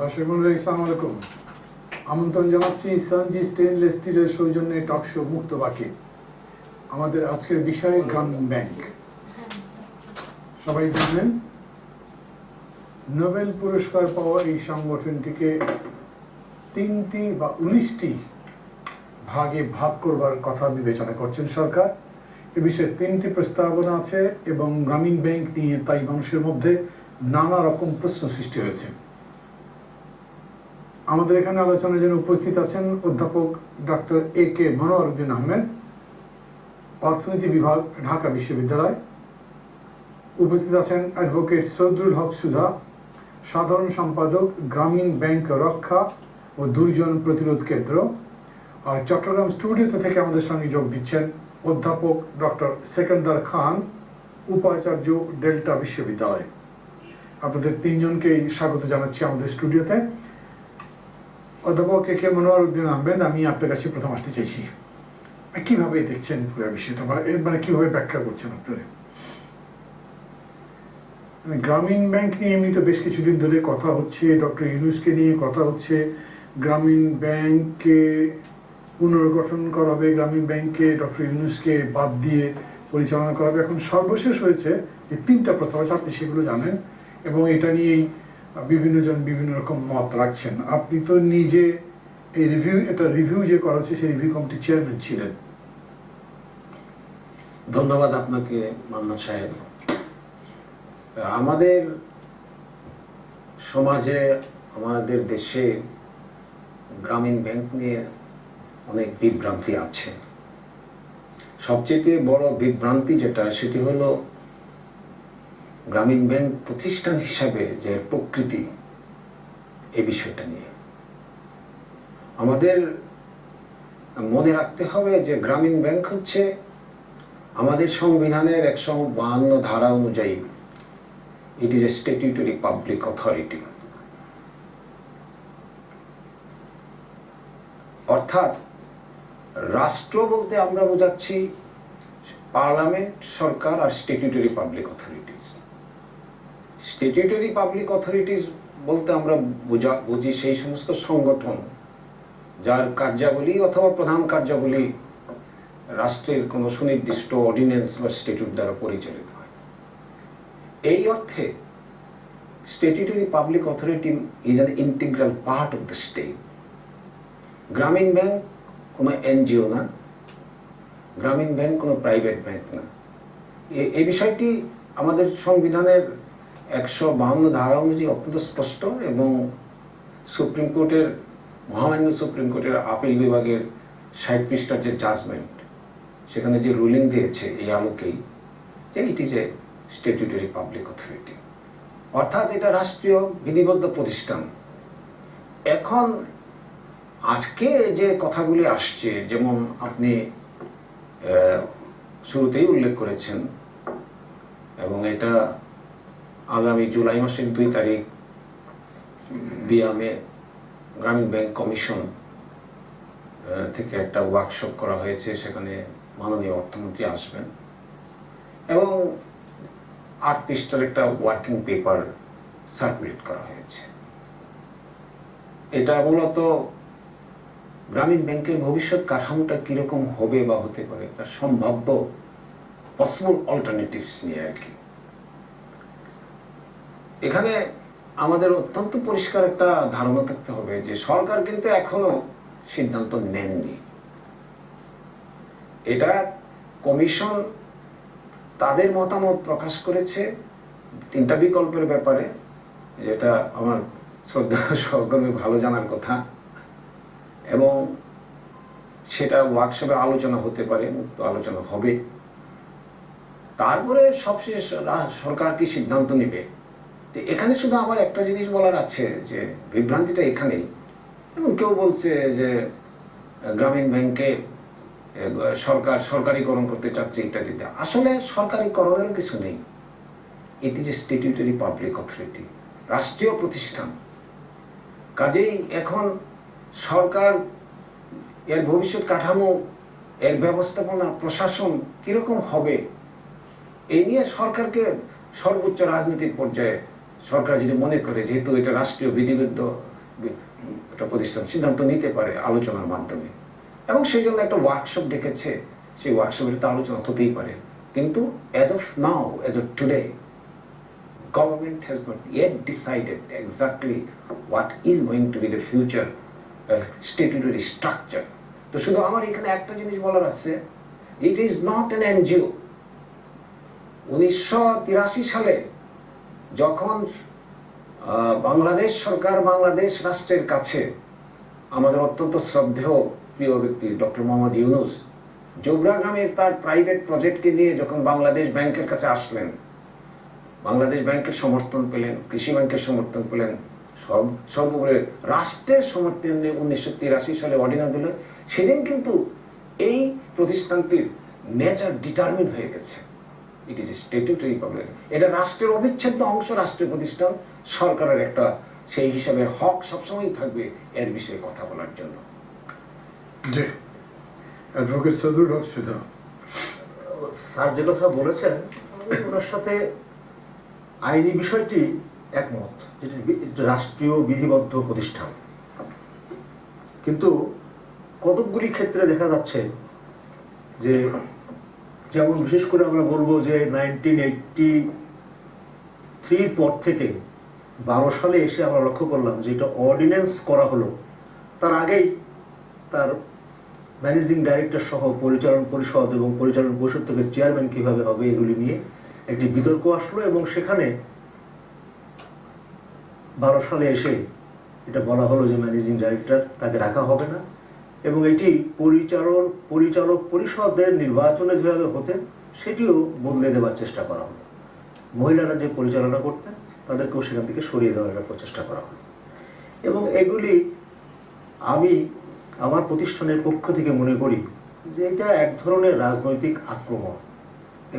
দর্শক মন্ডলী, আসসালামু আলাইকুম। আমন্ত্রণ জানাচ্ছি সঞ্জি স্টেনলেস স্টিলের সৌজন্যে টকশো মুক্ত বাকি। আমাদের আজকের বিষয় গ্রামীণ ব্যাংক। সবাই জানেন, নোবেল পুরস্কার পাওয়া এই সংগঠনটিকে 3টি বা 19টি ভাগে ভাগ করবার কথা বিবেচনা করছেন সরকার। এ বিষয়ে 3টি প্রস্তাবনা আছে এবং গ্রামীণ ব্যাংক নিয়ে তাই মানুষের মধ্যে নানা রকম প্রশ্ন সৃষ্টি হয়েছে। আমাদের এখানে আলোচনার জন্য উপস্থিত আছেন অধ্যাপক ডক্টর AK মনোয়ার উদ্দিন আহমেদ, অর্থনীতি বিভাগ, ঢাকা বিশ্ববিদ্যালয়। উপস্থিত আছেন অ্যাডভোকেট সৌদুল হক সুধা, সাধারণ সম্পাদক, গ্রামীণ ব্যাংক রক্ষা ও দুর্যোগ প্রতিরোধ কেন্দ্র। আর চট্টগ্রাম স্টুডিওতে থেকে আমাদের সঙ্গে যোগ দিচ্ছেন অধ্যাপক ডক্টর সেকেন্দার খান, উপাচার্য, ডেল্টা বিশ্ববিদ্যালয়। আপনাদের তিনজনকেই স্বাগত জানাচ্ছি আমাদের স্টুডিওতে। অধ্যাপক AK মনোয়ার উদ্দিন আহমেদ, আমি আপনার কাছে প্রথম আসতে চাইছি, কিভাবে দেখছেন পুরো বিষয়টা, মানে কিভাবে ব্যাখ্যা করছেন আপনারা? গ্রামীণ ব্যাংক নিয়ে এমনি তো বেশ কিছুদিন ধরে কথা হচ্ছে, ডক্টর ইউনূসকে নিয়ে কথা হচ্ছে, গ্রামীণ ব্যাংককে পুনর্গঠন করা হবে, গ্রামীণ ব্যাংকে ডক্টর ইউনূসকে বাদ দিয়ে পরিচালনা করা হবে। এখন সর্বশেষ হয়েছে যে 3টা প্রস্তাব আছে, আপনি সেগুলো জানেন, এবং এটা নিয়েই বিভিন্ন জন বিভিন্ন রকম মত রাখছেন। আপনি তো নিজে এই রিভিউ যে করা হচ্ছে সেই রিভিউ কমিটির চেয়ারম্যান ছিলেন। ধন্যবাদ আপনাকে মান্নান সাহেব। আমাদের সমাজে, আমাদের দেশে গ্রামীণ ব্যাংক নিয়ে অনেক বিভ্রান্তি আছে। সবচেয়ে বড় বিভ্রান্তি যেটা, সেটি হলো গ্রামীণ ব্যাংক প্রতিষ্ঠান হিসাবে যে প্রকৃতি, এই বিষয়টা নিয়ে আমাদের মনে রাখতে হবে যে গ্রামীণ ব্যাংক হচ্ছে আমাদের সংবিধানের 152 ধারা অনুযায়ী it is a statutory public authority. অর্থাৎ রাষ্ট্র বলতে আমরা বোঝাচ্ছি পার্লামেন্ট, সরকার আর statutory public authorities. Statutory public authorities বলতে আমরা বুঝি সেই সমস্ত সংগঠন যার কার্যাবলী অথবা প্রধান কার্যাবলী রাষ্ট্রের কোনো সুনির্দিষ্ট অর্ডিন্যান্স বা স্ট্যাটিউট দ্বারা পরিচালিত হয়। এই অর্থে statutory public authority is an integral part of the state. গ্রামীণ ব্যাংক কোনো এনজিও না, গ্রামীণ ব্যাংক কোনো প্রাইভেট ব্যাংক না। এই বিষয়টি আমাদের সংবিধানের 152 ধারা অনুযায়ী অত্যন্ত স্পষ্ট, এবং সুপ্রিম কোর্টের, মহামান্য সুপ্রিম কোর্টের আপিল বিভাগের 60 পৃষ্ঠার যে জাজমেন্ট, সেখানে যে রুলিং দিয়েছে এই আলোকেই, যে ইট is a statutory public authority, অর্থাৎ এটা রাষ্ট্রীয় বিধিবদ্ধ প্রতিষ্ঠান। এখন আজকে যে কথাগুলি আসছে, যেমন আপনি শুরুতেই উল্লেখ করেছেন, এবং এটা আগামী জুলাই মাসের 2 তারিখ বিয়ামে গ্রামীণ ব্যাংক কমিশন থেকে একটা ওয়ার্কশপ করা হয়েছে, সেখানে মাননীয় অর্থমন্ত্রী আসবেন, এবং 8 পৃষ্ঠার একটা ওয়ার্কিং পেপার সার্কুলেট করা হয়েছে। এটা মূলত গ্রামীণ ব্যাংকের ভবিষ্যৎ কাঠামোটা কিরকম হবে বা হতে পারে, তার সম্ভাব্য পসিবল অল্টারনেটিভস নিয়ে আর কি। এখানে আমাদের অত্যন্ত পরিষ্কার একটা ধারণা থাকতে হবে যে সরকার কিন্তু এখনো সিদ্ধান্ত নেননি। এটা কমিশন তাদের মতামত প্রকাশ করেছে 3টা বিকল্পের ব্যাপারে, যেটা আমার শ্রদ্ধা সহকর্মী ভালো জানার কথা, এবং সেটা ওয়ার্কশপে আলোচনা হতে পারে, মুক্ত আলোচনা হবে। তারপরে সবশেষ সরকার কি সিদ্ধান্ত নেবে। এখানে শুধু আমার একটা জিনিস বলার আছে, যে বিভ্রান্তিটা এখানেই, এবং কেউ বলছে যে গ্রামীণ ব্যাংকে সরকার সরকারিকরণ করতে চাচ্ছে ইত্যাদি। আসলে সরকারিকরণের কিছু নেই। ইট is a statutory public authority, রাষ্ট্রীয় প্রতিষ্ঠান। কাজেই এখন সরকার এর ভবিষ্যৎ কাঠামো, এর ব্যবস্থাপনা, প্রশাসন কিরকম হবে, এই নিয়ে সরকারকে সর্বোচ্চ রাজনৈতিক পর্যায়ে সরকার যদি মনে করে, যেহেতু এটা রাষ্ট্রীয় বিধিবদ্ধ একটা প্রতিষ্ঠান সিদ্ধান্ত নিতে পারে আলোচনার মাধ্যমে, এবং সেই জন্য একটা ওয়ার্কশপ ডেকেছে, সেই ওয়ার্কশপের তো আলোচনা হতেই পারে। কিন্তু as of now, as of today, government has not yet decided exactly what is going to be the future statutory structure. তো শুধু আমার এখানে একটা জিনিস বলার আছে, it is not an NGO. 1983 সালে যখন বাংলাদেশ সরকার, বাংলাদেশ রাষ্ট্রের কাছে আমাদের অত্যন্ত শ্রদ্ধেয় প্রিয় ব্যক্তি ডক্টর মোহাম্মদ ইউনূস জোবরা গ্রামের তার প্রাইভেট প্রজেক্টকে নিয়ে যখন বাংলাদেশ ব্যাংকের কাছে আসলেন, বাংলাদেশ ব্যাংকের সমর্থন পেলেন, কৃষি ব্যাংকের সমর্থন পেলেন, সর্বোপরি রাষ্ট্রের সমর্থন নিয়ে 1983 সালে অর্ডিন্যান্স দিল। সেদিন কিন্তু এই প্রতিষ্ঠানটির নেচার ডিটারমিন হয়ে গেছে। ইট ইজ স্ট্যাটিউটরি পাবলিক, এটা রাষ্ট্রের অবিচ্ছেদ্য অংশ, রাষ্ট্রীয় প্রতিষ্ঠান, সরকারের একটা সেই হিসাবে হক সবসময় থাকবে এর বিষয়ে কথা বলার জন্য। জি, অ্যাডভোকেট সদরুল হক সুধা। স্যার যে কথা বলেছেন আমি ওনার সাথে আইনি বিষয়টি একমত, যেটি রাষ্ট্রীয় বিধিবদ্ধ প্রতিষ্ঠান, কিন্তু কতকগুলি ক্ষেত্রে দেখা যাচ্ছে যে, যেমন বিশেষ করে আমরা বলবো যে 1983 পর থেকে 12 সালে এসে আমরা লক্ষ্য করলাম যে এটা অর্ডিন্যান্স করা হলো, তার আগেই তার ম্যানেজিং ডাইরেক্টর সহ পরিচালন পরিষদ এবং পরিচালন পরিষদ থেকে চেয়ারম্যান কিভাবে হবে এগুলি নিয়ে একটি বিতর্ক আসলো, এবং সেখানে 12 সালে এসে এটা বলা হলো যে ম্যানেজিং ডাইরেক্টর তাকে রাখা হবে না, এবং এটি পরিচালক পরিষদের নির্বাচনে যেভাবে হতেন সেটিও বদলে দেওয়ার চেষ্টা করা হলো। মহিলারা যে পরিচালনা করতেন তাদেরকেও সেখান থেকে সরিয়ে দেওয়ার একটা প্রচেষ্টা করা হলো, এবং এগুলি আমি আমার প্রতিষ্ঠানের পক্ষ থেকে মনে করি যে এটা এক ধরনের রাজনৈতিক আক্রমণ,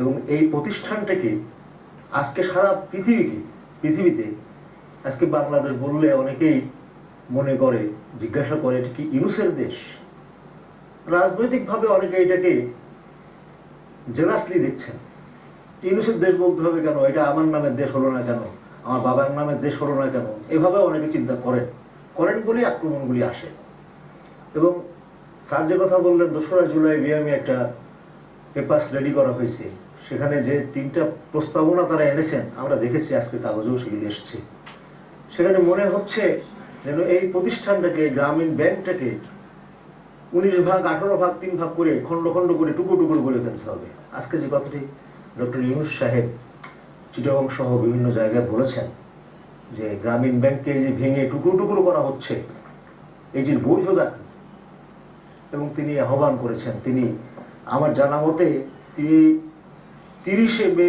এবং এই প্রতিষ্ঠানটাকে আজকে সারা পৃথিবীতে আজকে বাংলাদেশ বললে অনেকেই মনে করে, জিজ্ঞাসা করে এটা কি ইউনূসের দেশ। রাজনৈতিকভাবে অনেকে এটাকে জেলাসলি দেখছেন, ইউনূসের দেশ বলতে হবে কেন, এটা আমার নামের দেশ হলো না কেন, আমার বাবার নামের দেশ হলো না কেন, এভাবে অনেকে চিন্তা করেন বলেই আক্রমণগুলি আসে। এবং স্যার যে কথা বললেন 2রা জুলাই বিএমএ একটা পেপারস রেডি করা হয়েছে, সেখানে যে 3টা প্রস্তাবনা তারা এনেছেন আমরা দেখেছি, আজকে কাগজেও সেগুলি এসছে। সেখানে মনে হচ্ছে যেন এই প্রতিষ্ঠানটাকে, গ্রামীণ ব্যাংকটাকে 19 ভাগ 18 ভাগ 3 ভাগ করে খণ্ড খণ্ড করে টুকরো টুকরো করে ফেলতে হবে। আজকে যে কথাটি ডক্টর ইউনূস সাহেব চিটাগং সহ বিভিন্ন জায়গায় বলেছেন যে গ্রামীণ ব্যাংককে যে ভেঙে টুকরো টুকরো করা হচ্ছে, এটির বৈধতা, এবং তিনি আহ্বান করেছেন, তিনি আমার জানা মতে তিনি 30 মে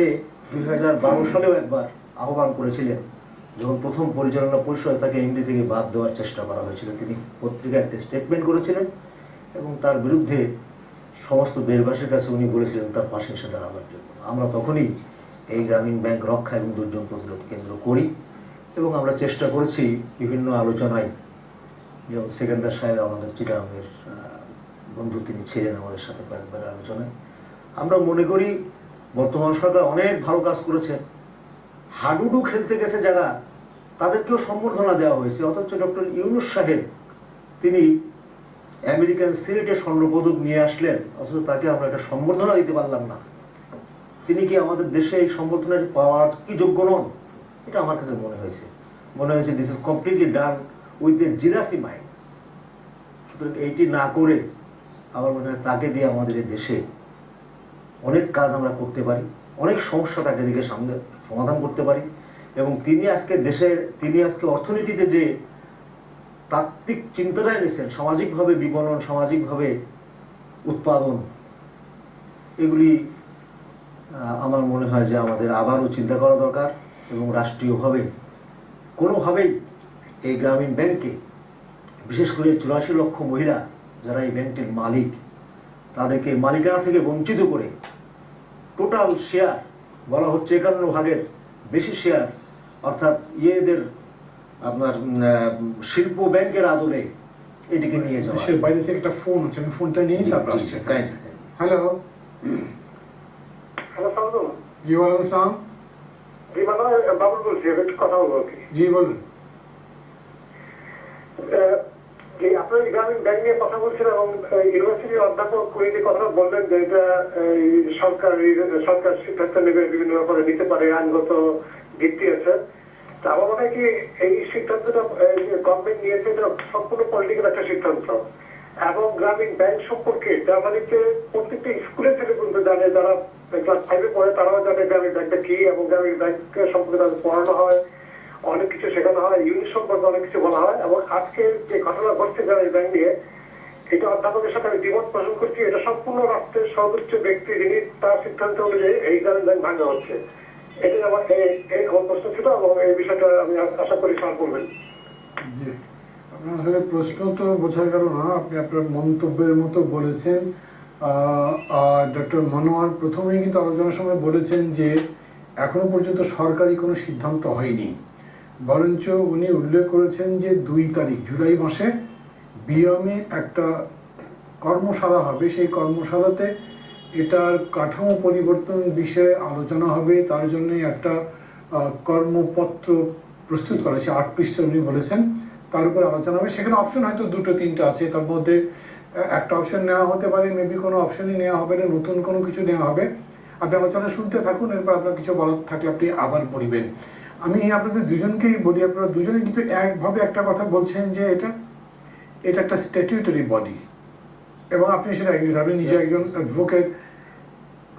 2012 সালেও একবার আহ্বান করেছিলেন, যখন প্রথম পরিচালনা পরিষদ তাকে এমডি থেকে বাদ দেওয়ার চেষ্টা করা হয়েছিল। তিনি পত্রিকায় একটা স্টেটমেন্ট করেছিলেন এবং তার বিরুদ্ধে সমস্ত দেশবাসীর কাছে উনি বলেছিলেন তার পাশে এসে দাঁড়াবার জন্য। আমরা তখনই এই গ্রামীণ ব্যাংক রক্ষা এবং দুর্যোগ প্রতিরোধ কেন্দ্র করি, এবং আমরা চেষ্টা করেছি বিভিন্ন আলোচনায়, যেমন সেকেন্দার সাহেব আমাদের চিটাগংয়ের বন্ধু, তিনি ছিলেন আমাদের সাথে কয়েকবার আলোচনায়। আমরা মনে করি বর্তমান সরকার অনেক ভালো কাজ করেছে, হাডুডু খেলতে গেছে যারা, তাদেরকেও সম্বর্ধনা দেওয়া হয়েছে, অথচ ডক্টর ইউনূস সাহেব তিনি আমেরিকান সিনেটে স্বর্ণপদক নিয়ে আসলেন, অথচ তাকে আমরা একটা সম্বর্ধনা দিতে পারলাম না। তিনি কি আমাদের দেশে এই সম্বর্ধনা পাওয়ার কি যোগ্য নন? এটা আমার কাছে মনে হয়েছে this is completely done with a জিলাসি mind. সুতরাং এইটি না করে আমার মনে হয় তাকে দিয়ে আমাদের এই দেশে অনেক কাজ আমরা করতে পারি, অনেক সমস্যা তাকে দিকে সামনে সমাধান করতে পারি, এবং তিনি আজকে অর্থনীতিতে যে তাত্ত্বিক চিন্তাটা এনেছেন, সামাজিকভাবে বিপণন, সামাজিকভাবে উৎপাদন, এগুলি আমার মনে হয় যে আমাদের আবারও চিন্তা করা দরকার, এবং রাষ্ট্রীয়ভাবে কোনোভাবেই এই গ্রামীণ ব্যাংকে, বিশেষ করে 84 লক্ষ মহিলা যারা এই ব্যাংকের মালিক, তাদেরকে মালিকানা থেকে বঞ্চিত করে টোটাল শেয়ার বলা হচ্ছে 51 ভাগের বেশি শেয়ার, অর্থাৎ ইয়েদের আপনার শিল্প ব্যাংকের আদলে এটিকে নিয়ে যাওয়া। দেশের বাইরে থেকে একটা ফোন আছে, আমি ফোনটা নিয়ে তারপর আসছি। হ্যালো, জি ওয়ালাইকুম আসসালাম। জি বাবুল বলছি, একটু কথা বলবো। জি বলুন। আপনার গ্রামীণ ব্যাংক নিয়ে কথা বলছেন এবং ইউনিভার্সিটির অধ্যাপক উনি যে কথাটা বললেন যে এটা সরকার সিদ্ধান্ত নেবে, বিভিন্ন ব্যাপারে নিতে পারে, আইনগত ভিত্তি আছে। তা আমার মনে হয় কি এই সিদ্ধান্তটা গভর্নমেন্ট নিয়েছে এটা সম্পূর্ণ পলিটিক্যাল একটা সিদ্ধান্ত। এবং গ্রামীণ ব্যাংক সম্পর্কে জার্মানিতে প্রত্যেকটা স্কুলের থেকে পর্যন্ত জানে, যারা ক্লাস 5-এ পড়ে তারাও জানে গ্রামীণ ব্যাংকটা কি, এবং গ্রামীণ ব্যাংক সম্পর্কে তাদের পড়ানো হয়, অনেক কিছু শেখানো হয়, ইউনিট সম্পর্কে অনেক কিছু বলা হয়। এবং আজকে যে ঘটনা ঘটছে গ্রামীণ ব্যাংক নিয়ে, এটা অধ্যাপকের সাথে আমি দ্বিমত পোষণ করছি। এটা সম্পূর্ণ রাষ্ট্রের সর্বোচ্চ ব্যক্তি যিনি তার সিদ্ধান্ত অনুযায়ী এই গ্রামীণ ব্যাংক ভাঙা হচ্ছে। এটাই আমার প্রশ্ন ছিল এবং এই বিষয়টা আমি আশা করি স্যার বলবেন। জি, আপনার আসলে প্রশ্ন তো বোঝা গেল না, আপনি আপনার মন্তব্যের মতো বলেছেন। ডক্টর মনোয়ার প্রথমেই কিন্তু আলোচনার সময় বলেছেন যে এখনো পর্যন্ত সরকারি কোনো সিদ্ধান্ত হয়নি, বরঞ্চ উনি উল্লেখ করেছেন যে 2 তারিখ জুলাই মাসে বিএমএ একটা কর্মশালা হবে, সেই কর্মশালাতে এটার কাঠামো পরিবর্তন বিষয়ে আলোচনা হবে, তার জন্য একটা কর্মপত্র প্রস্তুত করা হয়েছে, 8 পৃষ্ঠা উনি বলেছেন, তার উপর আলোচনা হবে। সেখানে অপশন হয়তো 2-3টা আছে, তার মধ্যে একটা অপশন নেওয়া হতে পারে, মেবি কোনো অপশনই নেওয়া হবে না, নতুন কোনো কিছু নেওয়া হবে। আপনি আলোচনা শুনতে থাকুন, এরপর আপনার কিছু বলার থাকলে আপনি আবার বলবেন। আমি আপনাদের দুজনকেই বলি, আপনারা দুজনে কিন্তু একভাবে একটা কথা বলছেন যে এটা একটা স্ট্যাটিউটরি বডি, এবং আপনি সেটা আপনি নিজে একজন অ্যাডভোকেট।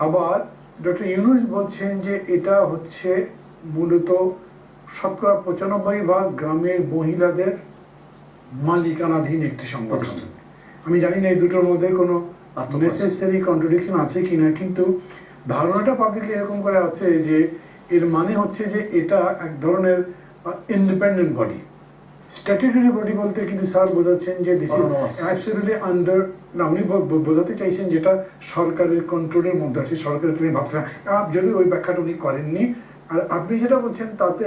আবার ডক্টর ইউনুস বলছেন যে এটা হচ্ছে মূলত 95% গ্রামের মহিলাদের মালিকানাধীন একটি সংগঠন। আমি জানি না এই দুটোর মধ্যে কোনো নেসেসারি কন্ট্রাডিকশন আছে কিনা, কিন্তু ধারণাটা পাবলিকলি এরকম করে আছে যে এর মানে হচ্ছে যে এটা এক ধরনের ইন্ডিপেন্ডেন্ট বডি। স্ট্যাটিউটরি বডি বলতে কিন্তু স্যার বোঝাচ্ছেন যে দিস ইজ অ্যাবসলিউটলি আন্ডার, না উনি বোঝাতে চাইছেন যেটা সরকারের কন্ট্রোলের মধ্যে আছে, সরকারের তুমি ভাবছেন, যদি ওই ব্যাখ্যাটা উনি করেননি। আর আপনি যেটা বলছেন তাতে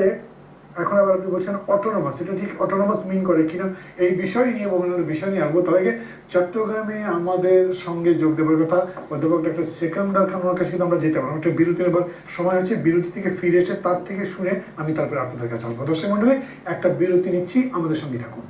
এখন আবার আপনি বলছেন অটোনমাস, এটা ঠিক অটোনমাস মিন করে কিনা এই বিষয় নিয়ে বিভিন্ন বিষয় নিয়ে আসবো। তার আগে চট্টগ্রামে আমাদের সঙ্গে যোগ দেওয়ার কথা অধ্যাপক ডক্টর সেকান্দার খান, ওনার কাছে কিন্তু আমরা যেতে পারবো, একটা বিরতি নেবার সময় হচ্ছে, বিরতি থেকে ফিরে এসে তার থেকে শুনে আমি তারপরে আপনাদের কাছে আসবো। দর্শক মন্ডলী, একটা বিরতি নিচ্ছি, আমাদের সঙ্গে থাকুন।